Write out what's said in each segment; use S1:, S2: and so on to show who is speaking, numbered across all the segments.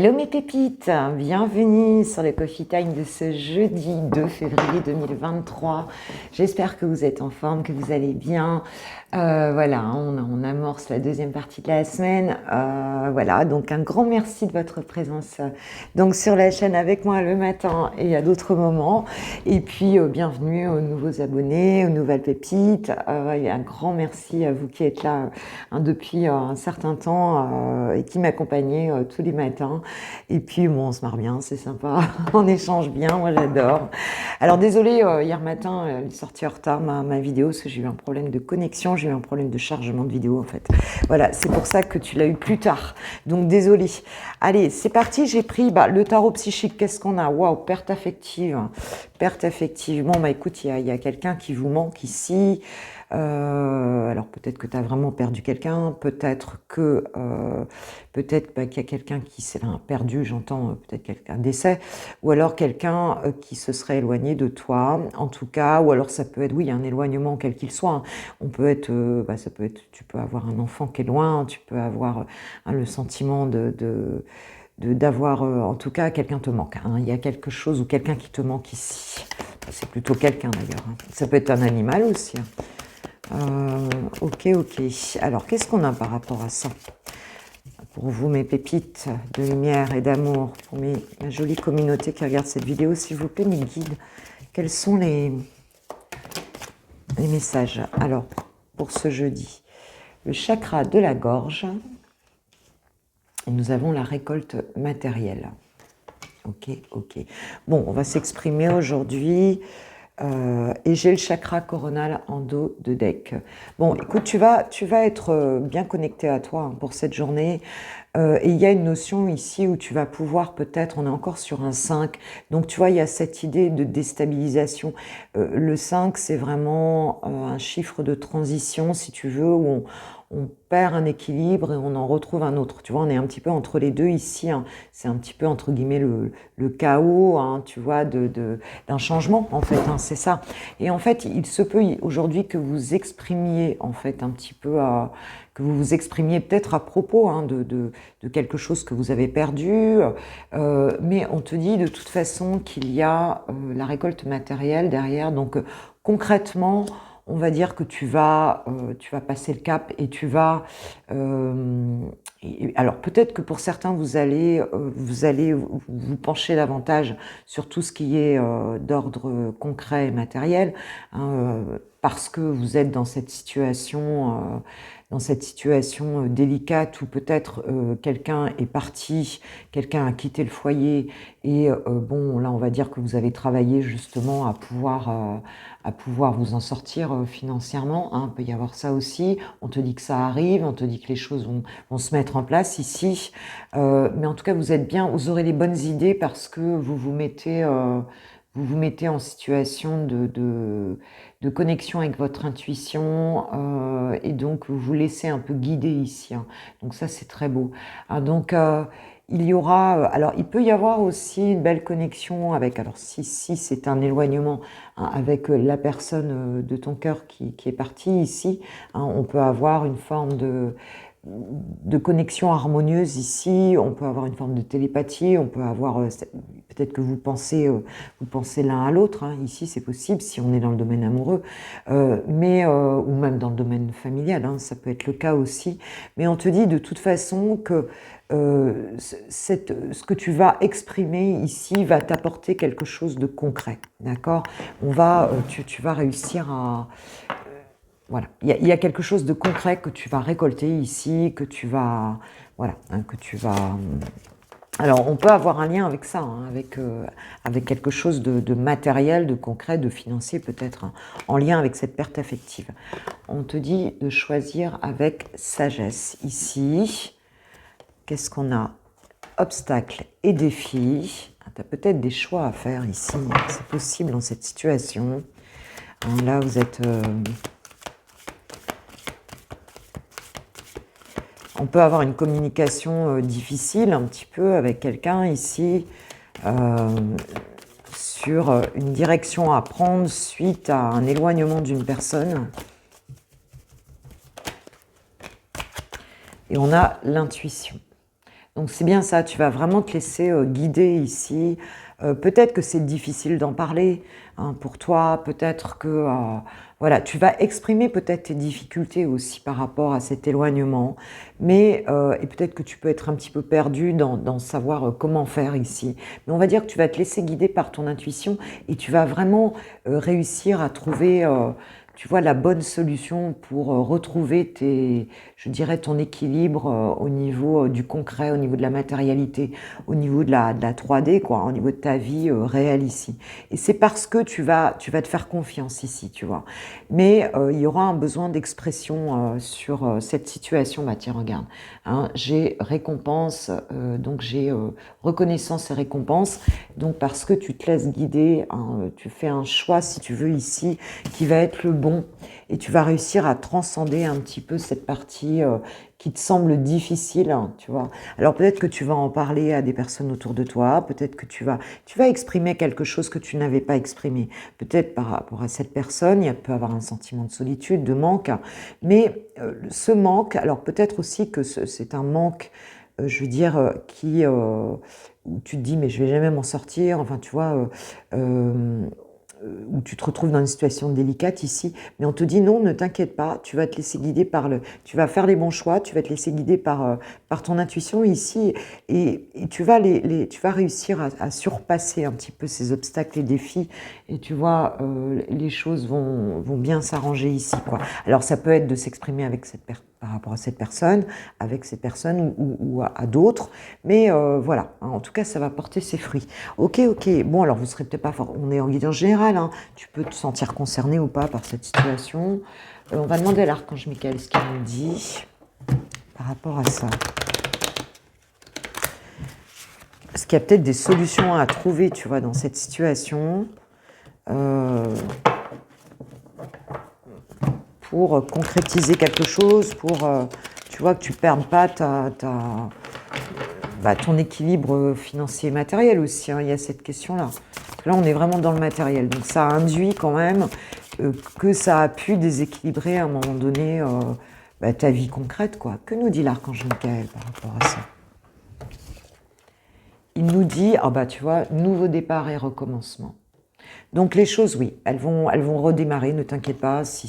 S1: Hello mes pépites, bienvenue sur le Coffee Time de ce jeudi 2 février 2023. J'espère que vous êtes en forme, que vous allez bien. Voilà, on amorce la deuxième partie de la semaine. Voilà, donc un grand merci de votre présence donc sur la chaîne avec moi le matin et à d'autres moments. Et puis bienvenue aux nouveaux abonnés, aux nouvelles pépites. Et un grand merci à vous qui êtes là depuis un certain temps et qui m'accompagnez tous les matins. Et puis bon, on se marre bien, c'est sympa, on échange bien, moi j'adore. Alors désolé, hier matin, elle est sortie en retard ma vidéo parce que j'ai eu un problème de connexion, j'ai eu un problème de chargement de vidéo en fait. Voilà, c'est pour ça que tu l'as eu plus tard. Donc désolé. Allez, c'est parti, j'ai pris le tarot psychique, qu'est-ce qu'on a? Waouh, perte affective. Perte affective. Bon, écoute, il y a quelqu'un qui vous manque ici. Alors peut-être que tu as vraiment perdu quelqu'un, peut-être que qu'il y a quelqu'un qui s'est perdu, j'entends peut-être quelqu'un décès, ou alors quelqu'un qui se serait éloigné de toi, en tout cas, ou alors ça peut être, oui, un éloignement quel qu'il soit. On peut être, ça peut être, tu peux avoir un enfant qui est loin, tu peux avoir le sentiment d'avoir, en tout cas, quelqu'un te manque. Hein. Il y a quelque chose ou quelqu'un qui te manque ici. C'est plutôt quelqu'un d'ailleurs. Hein. Ça peut être un animal aussi. Hein. Ok. Alors, qu'est-ce qu'on a par rapport à ça? Pour vous, mes pépites de lumière et d'amour, pour ma jolie communauté qui regarde cette vidéo, s'il vous plaît, mes guides, quels sont les messages? Alors, pour ce jeudi, le chakra de la gorge, et nous avons la récolte matérielle. Ok. Bon, on va s'exprimer aujourd'hui. Et j'ai le chakra coronal en dos de deck. Bon, écoute, tu vas être bien connecté à toi pour cette journée. Et il y a une notion ici où tu vas pouvoir peut-être, on est encore sur un 5, donc tu vois, il y a cette idée de déstabilisation. Le 5, c'est vraiment un chiffre de transition, si tu veux, où on perd un équilibre et on en retrouve un autre. Tu vois, on est un petit peu entre les deux ici. Hein. C'est un petit peu, entre guillemets, le chaos, hein, tu vois, d'un changement, en fait. Hein, c'est ça. Et en fait, il se peut aujourd'hui que vous exprimiez, en fait, un petit peu, que vous vous exprimiez peut-être à propos de quelque chose que vous avez perdu. Mais on te dit de toute façon qu'il y a la récolte matérielle derrière. Donc, concrètement, on va dire que tu vas passer le cap et tu vas... alors peut-être que pour certains, vous allez vous pencher davantage sur tout ce qui est d'ordre concret et matériel, hein, parce que vous êtes dans cette situation délicate où peut-être quelqu'un est parti, quelqu'un a quitté le foyer et bon, là on va dire que vous avez travaillé justement à pouvoir vous en sortir financièrement, hein, il peut y avoir ça aussi, on te dit que ça arrive, on te dit que les choses vont se mettre en place ici, mais en tout cas vous êtes bien, vous aurez les bonnes idées parce que vous vous mettez en situation de connexion avec votre intuition et donc vous vous laissez un peu guider ici. Hein. Donc ça c'est très beau. Ah, donc il y aura, alors il peut y avoir aussi une belle connexion avec, alors si c'est un éloignement hein, avec la personne de ton cœur qui est partie ici, hein, on peut avoir une forme de connexion harmonieuse ici, on peut avoir une forme de télépathie, on peut avoir, peut-être que vous pensez l'un à l'autre, hein, ici c'est possible si on est dans le domaine amoureux, ou même dans le domaine familial, hein, ça peut être le cas aussi, mais on te dit de toute façon que ce que tu vas exprimer ici va t'apporter quelque chose de concret, d'accord? Tu vas réussir à... Voilà, il y a quelque chose de concret que tu vas récolter ici, que tu vas... Voilà, hein, que tu vas... Alors, on peut avoir un lien avec ça, hein, avec quelque chose de matériel, de concret, de financier peut-être, hein, en lien avec cette perte affective. On te dit de choisir avec sagesse. Ici, qu'est-ce qu'on a? Obstacles et défis. Tu as peut-être des choix à faire ici, c'est possible dans cette situation. Alors là, vous êtes... On peut avoir une communication difficile un petit peu avec quelqu'un ici sur une direction à prendre suite à un éloignement d'une personne. Et on a l'intuition. Donc c'est bien ça, tu vas vraiment te laisser guider ici. Peut-être que c'est difficile d'en parler hein, pour toi, peut-être que voilà, tu vas exprimer peut-être tes difficultés aussi par rapport à cet éloignement, mais et peut-être que tu peux être un petit peu perdu dans savoir comment faire ici. Mais on va dire que tu vas te laisser guider par ton intuition et tu vas vraiment réussir à trouver tu vois, la bonne solution pour retrouver je dirais, ton équilibre au niveau du concret, au niveau de la matérialité, au niveau de la 3D, quoi, au niveau de ta vie réelle ici. Et c'est parce que tu vas te faire confiance ici, tu vois. Mais il y aura un besoin d'expression sur cette situation. Bah tiens, regarde, hein, j'ai récompense, donc j'ai reconnaissance et récompense. Donc parce que tu te laisses guider, hein, tu fais un choix, si tu veux, ici, qui va être le bon. Et tu vas réussir à transcender un petit peu cette partie qui te semble difficile, hein, tu vois. Alors peut-être que tu vas en parler à des personnes autour de toi, peut-être que tu vas exprimer quelque chose que tu n'avais pas exprimé. Peut-être par rapport à cette personne, il peut y avoir un sentiment de solitude, de manque, mais ce manque, alors peut-être aussi que c'est un manque, je veux dire, où tu te dis mais je vais jamais m'en sortir, enfin tu vois, où tu te retrouves dans une situation délicate ici, mais on te dit non, ne t'inquiète pas, tu vas te laisser guider tu vas faire les bons choix, tu vas te laisser guider par ton intuition ici, et tu vas tu vas réussir à surpasser un petit peu ces obstacles et défis, et tu vois, les choses vont bien s'arranger ici, quoi. Alors ça peut être de s'exprimer avec par rapport à cette personne, avec cette personne ou à d'autres, mais voilà, hein, en tout cas ça va porter ses fruits. Ok, ok, bon alors vous serez peut-être pas fort, on est en guidance générale, hein. Tu peux te sentir concerné ou pas par cette situation. On va demander à l'archange Michael ce qu'il nous dit par rapport à ça. Parce qu'il y a peut-être des solutions à trouver, tu vois, dans cette situation. Pour concrétiser quelque chose, pour, tu vois, que tu ne perdes pas ton équilibre financier et matériel aussi, hein, il y a cette question-là. Là, on est vraiment dans le matériel. Donc, ça induit quand même que ça a pu déséquilibrer à un moment donné ta vie concrète, quoi. Que nous dit l'archange Michael par rapport à ça? Il nous dit, tu vois, nouveau départ et recommencement. Donc les choses, oui, elles vont redémarrer, ne t'inquiète pas, s'il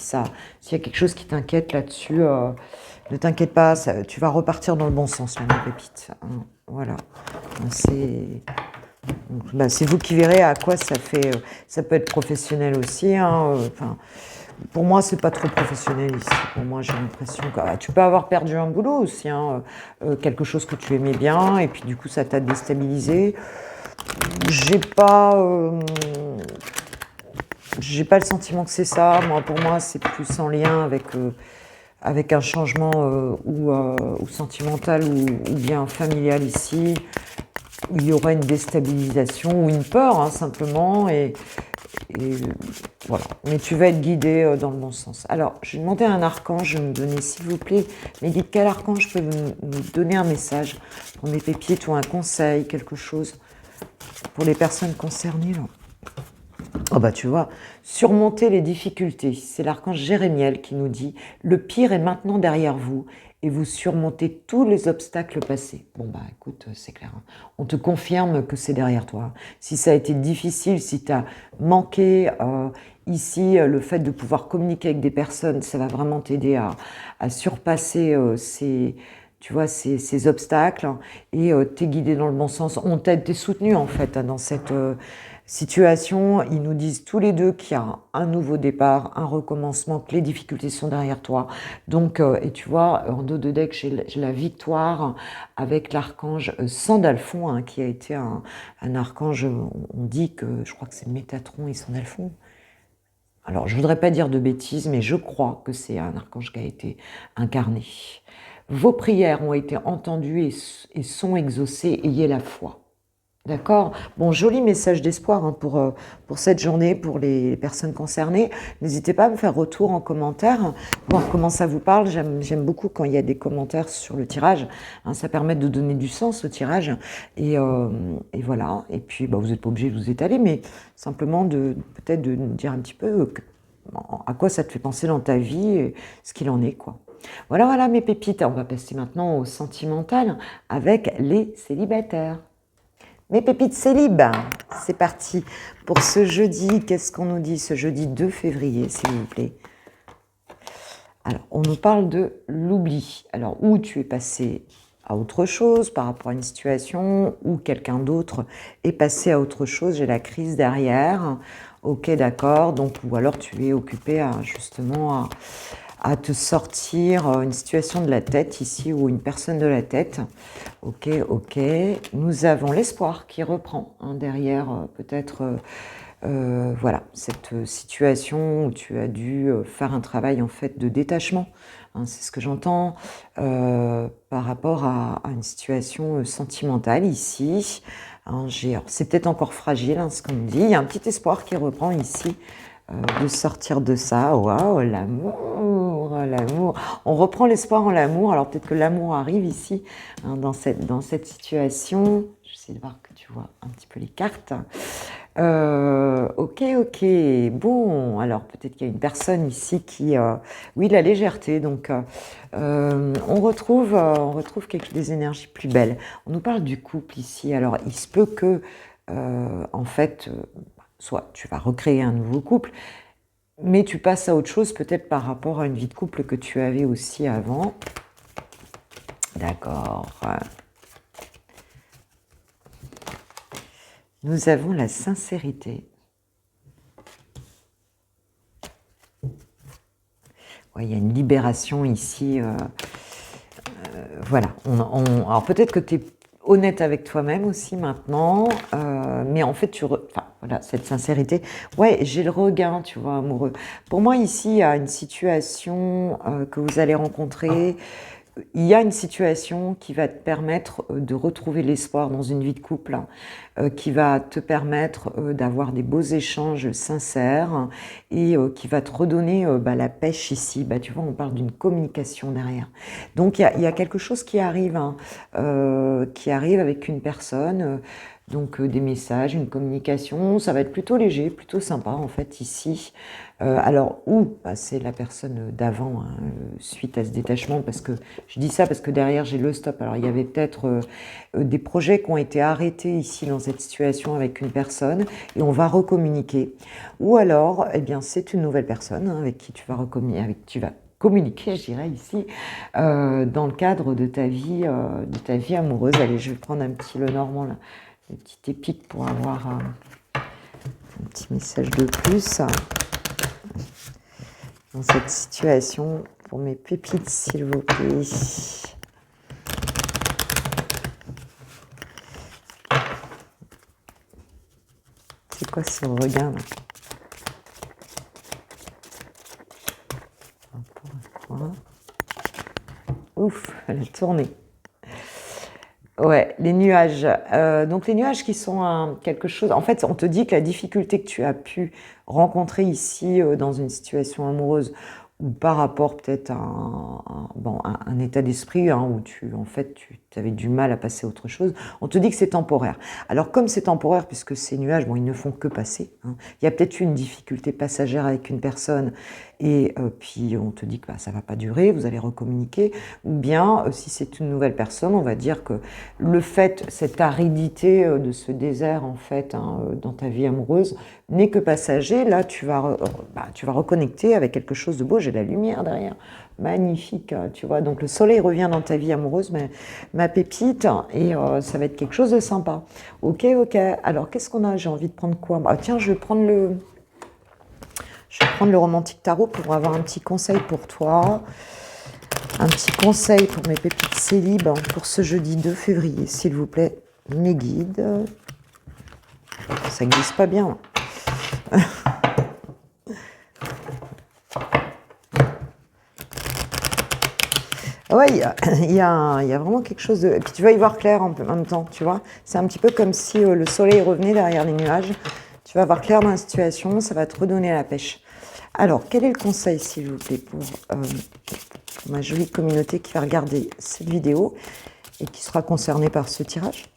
S1: y a quelque chose qui t'inquiète là-dessus, ne t'inquiète pas, tu vas repartir dans le bon sens, ma pépite. Hein, voilà, c'est vous qui verrez à quoi ça fait, ça peut être professionnel aussi, hein, pour moi, c'est pas trop professionnel ici. Pour moi, j'ai l'impression que tu peux avoir perdu un boulot aussi, hein, quelque chose que tu aimais bien, et puis du coup, ça t'a déstabilisé. J'ai pas le sentiment que c'est ça. Pour moi, c'est plus en lien avec un changement ou sentimental ou bien familial ici, où il y aura une déstabilisation ou une peur, hein, simplement. Et voilà. Mais tu vas être guidé dans le bon sens. Alors, je vais demander à un archange de me donner, s'il vous plaît, mes guides, quel archange peut me donner un message pour mes pépites ou un conseil, quelque chose pour les personnes concernées, là. Tu vois, surmonter les difficultés. C'est l'archange Jérémiel qui nous dit « Le pire est maintenant derrière vous et vous surmontez tous les obstacles passés. » Écoute, c'est clair. Hein. On te confirme que c'est derrière toi. Si ça a été difficile, si tu as manqué ici, le fait de pouvoir communiquer avec des personnes, ça va vraiment t'aider à surpasser tu vois, ces obstacles, hein, et t'es guidé dans le bon sens. On t'aide, t'es soutenu en fait dans cette situation. Ils nous disent tous les deux qu'il y a un nouveau départ, un recommencement, que les difficultés sont derrière toi. Donc, et tu vois, en dos de deck, j'ai la victoire avec l'archange Sandalphon, hein, qui a été un archange, on dit que, je crois que c'est Métatron et Sandalphon. Alors, je ne voudrais pas dire de bêtises, mais je crois que c'est un archange qui a été incarné. Vos prières ont été entendues et sont exaucées, ayez la foi. D'accord? Bon, joli message d'espoir, hein, pour cette journée, pour les personnes concernées. N'hésitez pas à me faire retour en commentaire, voir comment ça vous parle. J'aime beaucoup quand il y a des commentaires sur le tirage. Hein, ça permet de donner du sens au tirage. Et voilà. Et puis, vous n'êtes pas obligé de vous étaler, mais simplement peut-être de nous dire un petit peu à quoi ça te fait penser dans ta vie et ce qu'il en est, quoi. Voilà, voilà mes pépites. On va passer maintenant au sentimental avec les célibataires. Mes pépites célib, c'est parti pour ce jeudi. Qu'est-ce qu'on nous dit ce jeudi 2 février, s'il vous plaît? Alors, on nous parle de l'oubli. Alors, où tu es passé à autre chose par rapport à une situation, ou quelqu'un d'autre est passé à autre chose, j'ai la crise derrière. Ok, d'accord. Donc, ou alors tu es occupé à, justement à te sortir une situation de la tête ici, ou une personne de la tête. Ok, ok. Nous avons l'espoir qui reprend hein, derrière peut-être voilà, cette situation où tu as dû faire un travail en fait de détachement. Hein, c'est ce que j'entends par rapport à une situation sentimentale ici. Hein, c'est peut-être encore fragile hein, ce qu'on me dit. Il y a un petit espoir qui reprend ici de sortir de ça. Waouh, l'amour, l'amour. On reprend l'espoir en l'amour. Alors peut-être que l'amour arrive ici, hein, dans cette situation. J'essaie de voir que tu vois un petit peu les cartes. Ok, ok. Bon, alors peut-être qu'il y a une personne ici qui... oui, la légèreté. Donc, on retrouve des énergies plus belles. On nous parle du couple ici. Alors, il se peut que, en fait... soit tu vas recréer un nouveau couple, mais tu passes à autre chose peut-être par rapport à une vie de couple que tu avais aussi avant. D'accord. Nous avons la sincérité. Ouais, il y a une libération ici. Voilà. Alors peut-être que tu es honnête avec toi-même aussi maintenant, mais en fait, enfin, voilà, cette sincérité. Ouais, j'ai le regain, tu vois, amoureux. Pour moi, ici, il y a une situation que vous allez rencontrer. Il y a une situation qui va te permettre de retrouver l'espoir dans une vie de couple, qui va te permettre d'avoir des beaux échanges sincères et qui va te redonner la pêche ici. Tu vois, on parle d'une communication derrière. Donc, il y a quelque chose qui arrive, hein, qui arrive avec une personne. Donc des messages, une communication, ça va être plutôt léger, plutôt sympa en fait ici. Alors c'est la personne d'avant hein, suite à ce détachement, parce que je dis ça parce que derrière j'ai le stop. Alors il y avait peut-être des projets qui ont été arrêtés ici dans cette situation avec une personne et on va recommuniquer. Ou alors eh bien c'est une nouvelle personne hein, avec qui tu vas communiquer, je dirais ici, dans le cadre de ta vie amoureuse. Allez, je vais prendre un petit Lenormand là. Des petites épiques pour avoir un petit message de plus dans cette situation pour mes pépites, s'il vous plaît. C'est quoi ce regain là? Ouf, elle a tourné. Ouais, les nuages. Donc les nuages qui sont quelque chose... En fait, on te dit que la difficulté que tu as pu rencontrer ici dans une situation amoureuse ou par rapport peut-être à un état d'esprit hein, où tu avais du mal à passer à autre chose, on te dit que c'est temporaire. Alors comme c'est temporaire, puisque ces nuages, ils ne font que passer, hein, il y a peut-être une difficulté passagère avec une personne et puis on te dit que ça ne va pas durer, vous allez recommuniquer, ou bien si c'est une nouvelle personne, on va dire que le fait, cette aridité de ce désert en fait hein, dans ta vie amoureuse n'est que passager. Là, tu vas reconnecter avec quelque chose de beau. J'ai de la lumière derrière, magnifique, tu vois. Donc le soleil revient dans ta vie amoureuse, ma pépite, et ça va être quelque chose de sympa. Ok, ok. Alors qu'est-ce qu'on a? J'ai envie de prendre quoi? Tiens, je vais prendre le romantique tarot pour avoir un petit conseil pour toi. Un petit conseil pour mes pépites célib pour ce jeudi 2 février, s'il vous plaît, mes guides. Ça ne glisse pas bien. Ouais, il y a vraiment quelque chose de... Et puis tu vas y voir clair en même temps, tu vois. C'est un petit peu comme si le soleil revenait derrière les nuages. Tu vas voir clair dans la situation, ça va te redonner la pêche. Alors, quel est le conseil, s'il vous plaît, pour ma jolie communauté qui va regarder cette vidéo et qui sera concernée par ce tirage?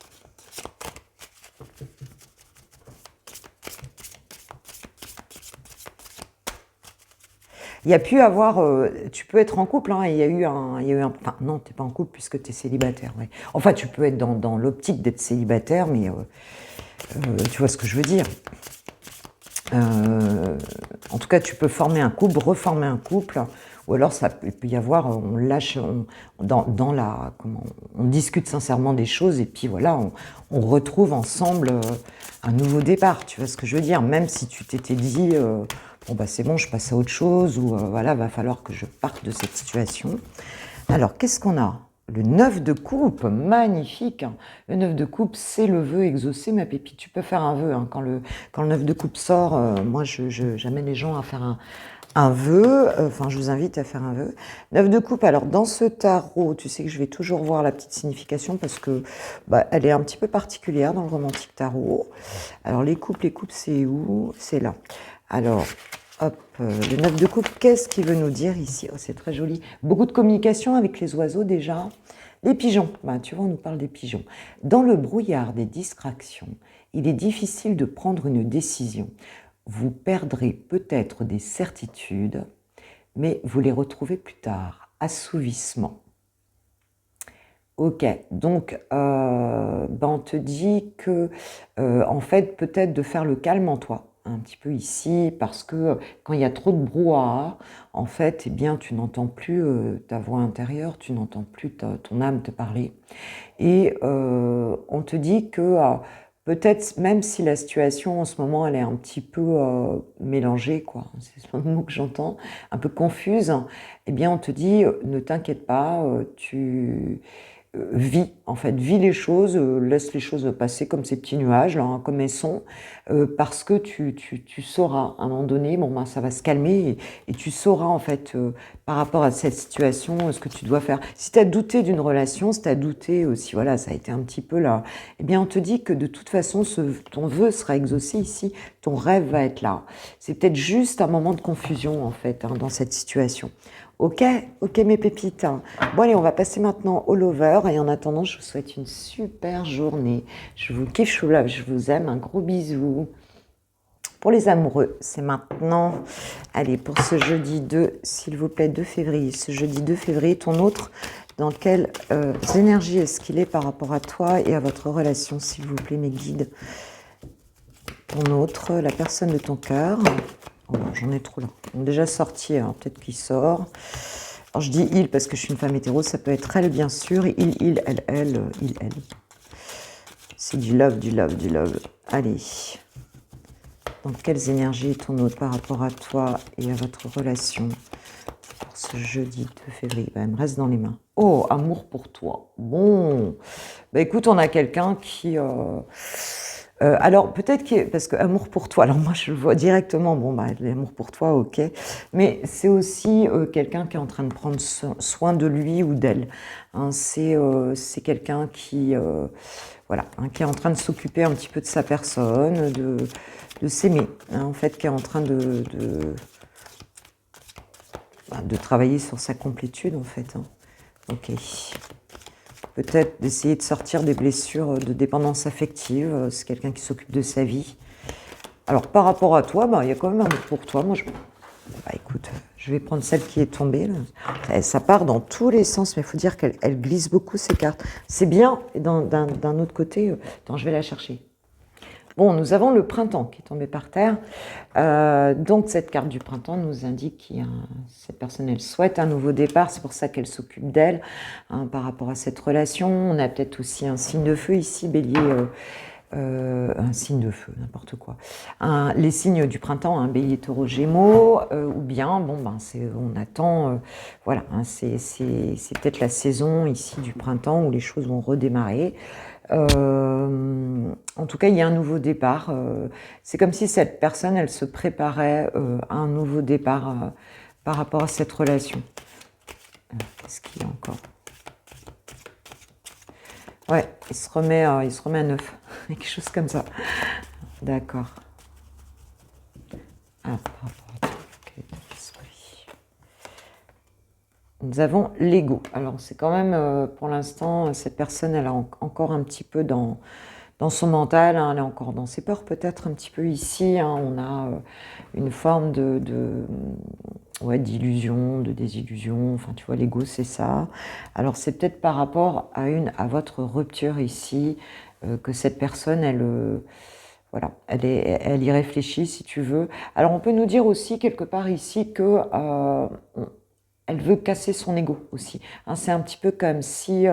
S1: Il y a pu avoir, tu peux être en couple, hein, il y a eu enfin non, t'es pas en couple puisque tu es célibataire, ouais. Enfin, tu peux être dans l'optique d'être célibataire, mais tu vois ce que je veux dire. En tout cas, tu peux former un couple, reformer un couple, ou alors ça peut y avoir, on lâche, on discute sincèrement des choses, et puis voilà, on retrouve ensemble un nouveau départ, tu vois ce que je veux dire, même si tu t'étais dit, bon bah c'est bon, je passe à autre chose, ou voilà, va falloir que je parte de cette situation. Alors, qu'est-ce qu'on a? Le 9 de coupe, magnifique. Le 9 de coupe, c'est le vœu exaucé, ma pépite. Tu peux faire un vœu. Hein. Quand le 9 de coupe sort, moi, j'amène les gens à faire un vœu. Enfin, je vous invite à faire un vœu. 9 de coupe, alors dans ce tarot, tu sais que je vais toujours voir la petite signification parce que elle est un petit peu particulière dans le romantique tarot. Alors, les coupes, c'est où? C'est là. Alors... Hop, le 9 de coupe, qu'est-ce qu'il veut nous dire ici? Oh, c'est très joli. Beaucoup de communication avec les oiseaux déjà. Les pigeons, tu vois, on nous parle des pigeons. Dans le brouillard des distractions, il est difficile de prendre une décision. Vous perdrez peut-être des certitudes, mais vous les retrouvez plus tard. Assouvissement. Ok, donc on te dit que, en fait, peut-être de faire le calme en toi. Un petit peu ici, parce que quand il y a trop de brouhaha, en fait, eh bien, tu n'entends plus ta voix intérieure, tu n'entends plus ton âme te parler. Et on te dit que peut-être, même si la situation en ce moment, elle est un petit peu mélangée, quoi, c'est le mot que j'entends, un peu confuse, eh bien, on te dit, ne t'inquiète pas, vis, en fait, vis les choses, laisse les choses passer comme ces petits nuages, là, hein, comme elles sont, parce que tu sauras, à un moment donné, bon, ça va se calmer, et tu sauras, en fait, par rapport à cette situation, ce que tu dois faire. Si tu as douté d'une relation, si tu as douté aussi, voilà, ça a été un petit peu là, eh bien, on te dit que de toute façon, ton vœu sera exaucé ici, ton rêve va être là. C'est peut-être juste un moment de confusion, en fait, hein, dans cette situation. Ok, mes pépites. Bon allez, on va passer maintenant au lover, et en attendant, je vous souhaite une super journée. Je vous kiffe, je vous aime, un gros bisou. Pour les amoureux, c'est maintenant. Allez, pour ce jeudi 2, s'il vous plaît, 2 février. Ce jeudi 2 février, ton autre, dans quelle énergie est-ce qu'il est par rapport à toi et à votre relation, s'il vous plaît, mes guides? Ton autre, la personne de ton cœur. Oh, j'en ai trop là. Ils ont déjà sorti, alors peut-être qu'il sort. Alors je dis il parce que je suis une femme hétéro, ça peut être elle bien sûr. Il, elle. C'est du love, du love, du love. Allez. Dans quelles énergies est ton autre par rapport à toi et à votre relation pour ce jeudi 2 février? Elle me reste dans les mains. Oh, amour pour toi. Bon. Écoute, on a quelqu'un qui... alors peut-être que, parce que amour pour toi, alors moi je le vois directement, l'amour pour toi, ok, mais c'est aussi quelqu'un qui est en train de prendre soin de lui ou d'elle, hein, c'est quelqu'un qui, voilà, hein, qui est en train de s'occuper un petit peu de sa personne, de s'aimer, hein, en fait, qui est en train de travailler sur sa complétude, en fait, hein. Ok. Peut-être d'essayer de sortir des blessures de dépendance affective. C'est quelqu'un qui s'occupe de sa vie. Alors, par rapport à toi, il y a quand même un autre pour toi. Moi, écoute, je vais prendre celle qui est tombée. Là. Ça part dans tous les sens, mais il faut dire qu'elle glisse beaucoup, ces cartes. C'est bien, et d'un autre côté... attends, je vais la chercher. Bon, nous avons le printemps qui est tombé par terre. Donc, cette carte du printemps nous indique que cette personne, elle souhaite un nouveau départ. C'est pour ça qu'elle s'occupe d'elle, hein, par rapport à cette relation. On a peut-être aussi un signe de feu ici, bélier, un signe de feu, n'importe quoi. Les signes du printemps, un bélier, taureau, gémeaux, ou bien, on attend, voilà, hein, c'est peut-être la saison ici du printemps où les choses vont redémarrer. En tout cas, il y a un nouveau départ. C'est comme si cette personne, elle se préparait à un nouveau départ par rapport à cette relation. Qu'est-ce qu'il y a encore? Ouais, il se remet à neuf. Quelque chose comme ça. D'accord. Ah, par rapport à toi. Okay. Nous avons l'ego. Alors, c'est quand même, pour l'instant, cette personne, elle est encore un petit peu dans son mental, hein, elle est encore dans ses peurs, peut-être un petit peu ici. Hein, on a une forme ouais, d'illusion, de désillusion, enfin tu vois, l'ego c'est ça. Alors c'est peut-être par rapport à votre rupture ici, que cette personne, voilà, elle y réfléchit si tu veux. Alors on peut nous dire aussi quelque part ici que elle veut casser son ego aussi, hein. C'est un petit peu comme si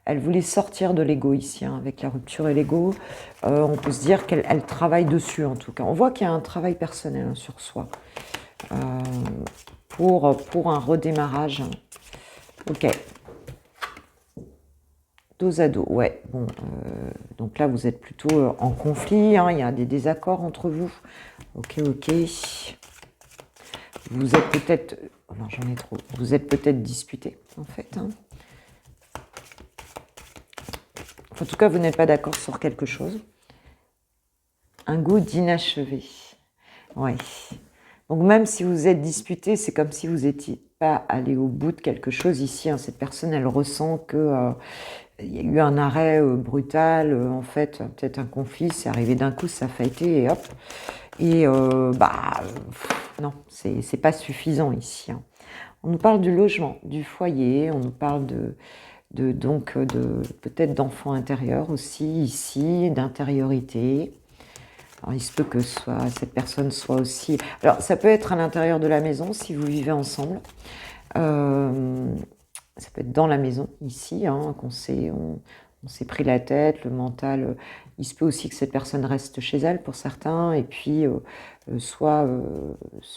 S1: elle voulait sortir de l'ego ici, hein, avec la rupture et l'ego. On peut se dire qu'elle travaille dessus en tout cas. On voit qu'il y a un travail personnel, hein, sur soi, euh, pour un redémarrage. Ok, dos à dos, ouais. Bon, donc là vous êtes plutôt en conflit, hein, il y a des désaccords entre vous. Ok, ok. Vous êtes peut-être... oh non, j'en ai trop. Vous êtes peut-être disputé, en fait, hein. En tout cas, vous n'êtes pas d'accord sur quelque chose. Un goût d'inachevé. Ouais. Donc même si vous êtes disputé, c'est comme si vous n'étiez pas allé au bout de quelque chose ici, hein. Cette personne, elle ressent que il y a eu un arrêt brutal, en fait, peut-être un conflit, c'est arrivé d'un coup, ça a été et hop. Et non, c'est pas suffisant ici, hein. On nous parle du logement, du foyer, on nous parle donc de peut-être d'enfants intérieurs aussi ici, d'intériorité. Alors, il se peut que cette personne soit aussi... Alors, ça peut être à l'intérieur de la maison, si vous vivez ensemble. Ça peut être dans la maison, ici, hein, on s'est pris la tête, le mental. Il se peut aussi que cette personne reste chez elle, pour certains, et puis soit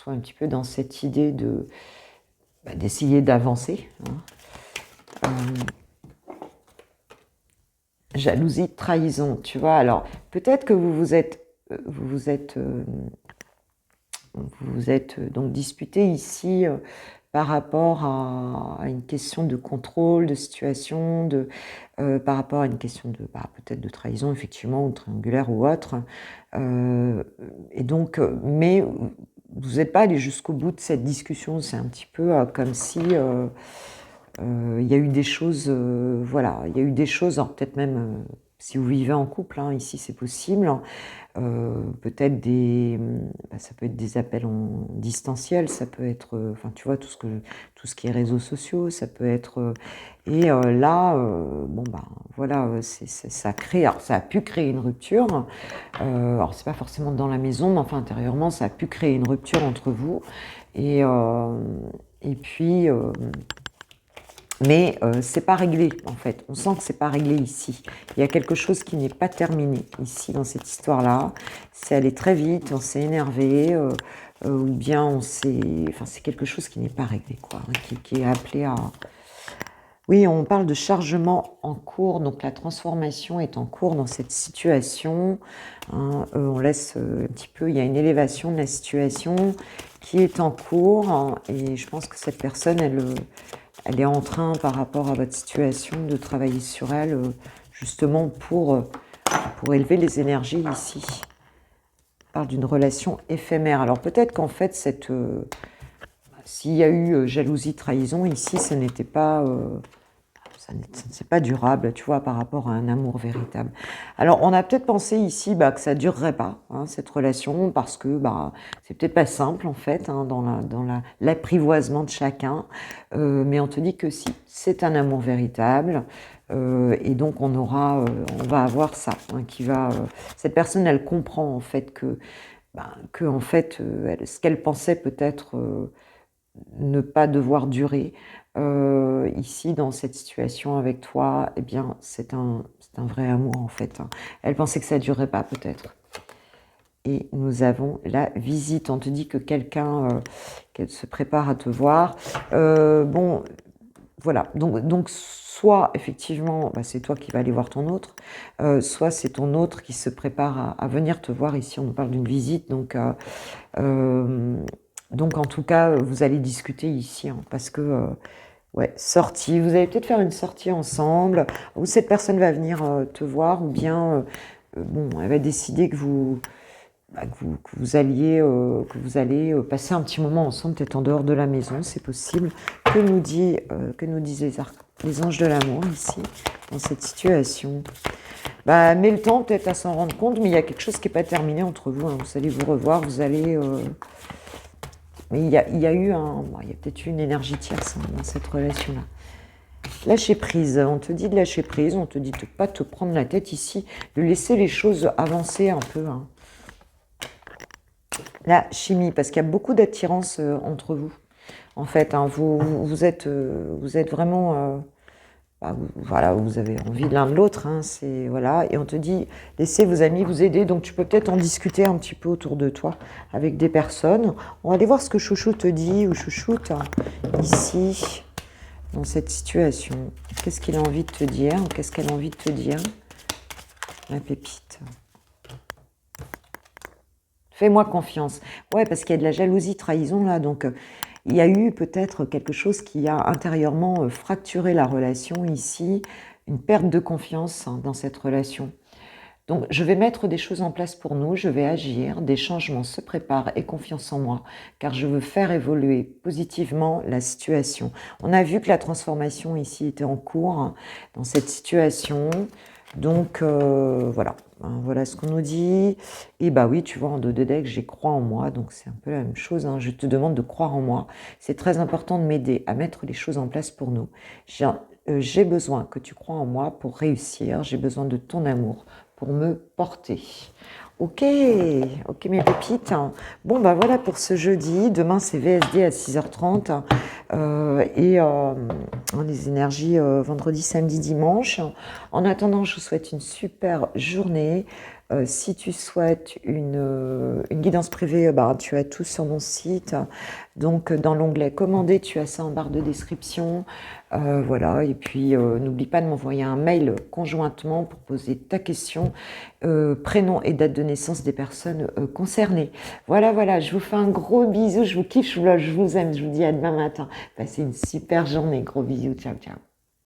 S1: un petit peu dans cette idée d'essayer d'avancer, hein. Jalousie, trahison, tu vois. Alors, peut-être que vous vous êtes donc disputé ici par rapport à une question de contrôle, de situation, par rapport à une question de peut-être de trahison, effectivement, ou triangulaire ou autre. Et donc, mais vous n'êtes pas allé jusqu'au bout de cette discussion. C'est un petit peu comme si il y a eu des choses, voilà, il y a eu des choses, peut-être même si vous vivez en couple, hein, ici c'est possible, peut-être ça peut être des appels en distanciel, ça peut être, enfin tu vois, tout ce qui est réseaux sociaux, ça peut être, et là, bon voilà, ça crée, alors ça a pu créer une rupture, alors c'est pas forcément dans la maison, mais enfin intérieurement, ça a pu créer une rupture entre vous, et puis... mais c'est pas réglé en fait, on sent que c'est pas réglé ici. Il y a quelque chose qui n'est pas terminé ici dans cette histoire-là. C'est allé très vite, on s'est énervé, ou bien enfin c'est quelque chose qui n'est pas réglé, quoi, hein, qui est appelé à... Oui, on parle de chargement en cours, donc la transformation est en cours dans cette situation, hein. On laisse un petit peu, il y a une élévation de la situation qui est en cours, hein, et je pense que cette personne, elle est en train, par rapport à votre situation, de travailler sur elle, justement pour élever les énergies ici. On parle d'une relation éphémère. Alors peut-être qu'en fait, s'il y a eu jalousie, trahison, ici, ce n'était pas... c'est pas durable, tu vois, par rapport à un amour véritable. Alors, on a peut-être pensé ici que ça durerait pas, hein, cette relation, parce que c'est peut-être pas simple, en fait, hein, dans l'apprivoisement de chacun. Mais on te dit que si, c'est un amour véritable. Et donc, on va avoir ça, hein, cette personne, elle comprend, en fait, en fait, ce qu'elle pensait peut-être ne pas devoir durer, ici dans cette situation avec toi, eh bien c'est un vrai amour en fait, hein. Elle pensait que ça ne durerait pas peut-être. Et nous avons la visite, on te dit que quelqu'un qu'elle se prépare à te voir. Bon, voilà, donc soit effectivement c'est toi qui vas aller voir ton autre, soit c'est ton autre qui se prépare à venir te voir. Ici on nous parle d'une visite, donc en tout cas vous allez discuter ici, hein, parce que ouais, sortie, vous allez peut-être faire une sortie ensemble, ou cette personne va venir te voir, ou bien bon, elle va décider que vous allez passer un petit moment ensemble, peut-être en dehors de la maison, c'est possible. Que nous disent les anges de l'amour ici, dans cette situation? Mais le temps peut-être à s'en rendre compte, mais il y a quelque chose qui n'est pas terminé entre vous, hein. Vous allez vous revoir, vous allez... Mais il y a eu bon, il y a peut-être eu une énergie tierce hein, dans cette relation-là. Lâcher prise, on te dit de lâcher prise, on te dit de ne pas te prendre la tête ici, de laisser les choses avancer un peu. Hein. La chimie, parce qu'il y a beaucoup d'attirance entre vous. En fait, hein, vous êtes vraiment, voilà, vous avez envie de l'un de l'autre, hein, c'est voilà, et on te dit laissez vos amis vous aider, donc tu peux peut-être en discuter un petit peu autour de toi avec des personnes. On va aller voir ce que Chouchou te dit ou Chouchoute hein, ici dans cette situation. Qu'est-ce qu'il a envie de te dire ou qu'est-ce qu'elle a envie de te dire, la pépite. Fais-moi confiance. Ouais, parce qu'il y a de la jalousie, trahison là, donc il y a eu peut-être quelque chose qui a intérieurement fracturé la relation ici, une perte de confiance hein, dans cette relation. Donc je vais mettre des choses en place pour nous, je vais agir, des changements se préparent et confiance en moi, car je veux faire évoluer positivement la situation. On a vu que la transformation ici était en cours hein, dans cette situation. Donc voilà, hein, voilà ce qu'on nous dit. Et bah oui, tu vois, en dos de deck, j'ai crois en moi, donc c'est un peu la même chose. Hein. Je te demande de croire en moi. C'est très important de m'aider à mettre les choses en place pour nous. J'ai besoin que tu crois en moi pour réussir. J'ai besoin de ton amour pour me porter. Ok, ok mes pépites. Bon bah voilà pour ce jeudi. Demain c'est VSD à 6h30 et les énergies vendredi, samedi, dimanche. En attendant, je vous souhaite une super journée. Si tu souhaites une guidance privée, tu as tout sur mon site. Donc dans l'onglet commander, tu as ça en barre de description. Voilà, et puis n'oublie pas de m'envoyer un mail conjointement pour poser ta question, prénom et date de naissance des personnes concernées. Voilà, voilà, je vous fais un gros bisou, je vous kiffe, je vous aime, je vous dis à demain matin. Passez une super journée, gros bisous, ciao, ciao.